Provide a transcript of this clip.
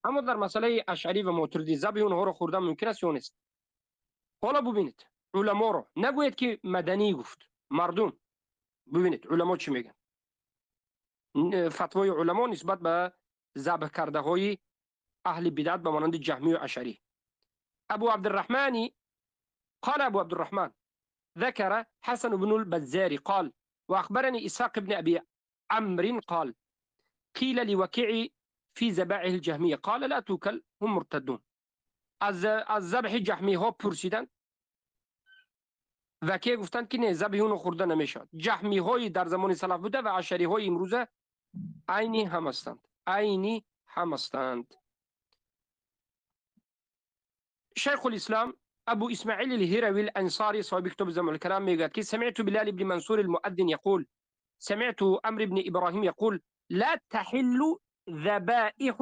اما در مسئله اشعری و ماتریدی ذبح اونها رو خوردن ممکن است یا نیست؟ حالا ببینید علما رو نگوید که مدنی گفت، مردم. ببینید علما چی میگن. فتوای علما نسبت به ذبح کرده های اهل بدعت به مانند جهمی و اشعری. ابو عبد الرحمن قال ابو عبد الرحمن ذكر حسن بن البزار قال واخبرني اسحاق بن ابي عمرو قال قيل لوكيع في ذبائح الجهميه قال لا توكل هم مرتدون. از ذبح جهمی ها پرسیدن، وکیع گفتند که نه، ذبح اونو خورده نمیشد. جهمی های در زمان سلف بوده و اشعری های امروزه عینی هم هستند، عینی هم هستند. شيخ الإسلام أبو إسماعيل الهروي الأنصاري صاحب كتب جامع الكلام يقول كي سمعت بلال بن منصور المؤذن يقول سمعت أمر بن إبراهيم يقول لا تحل ذبائح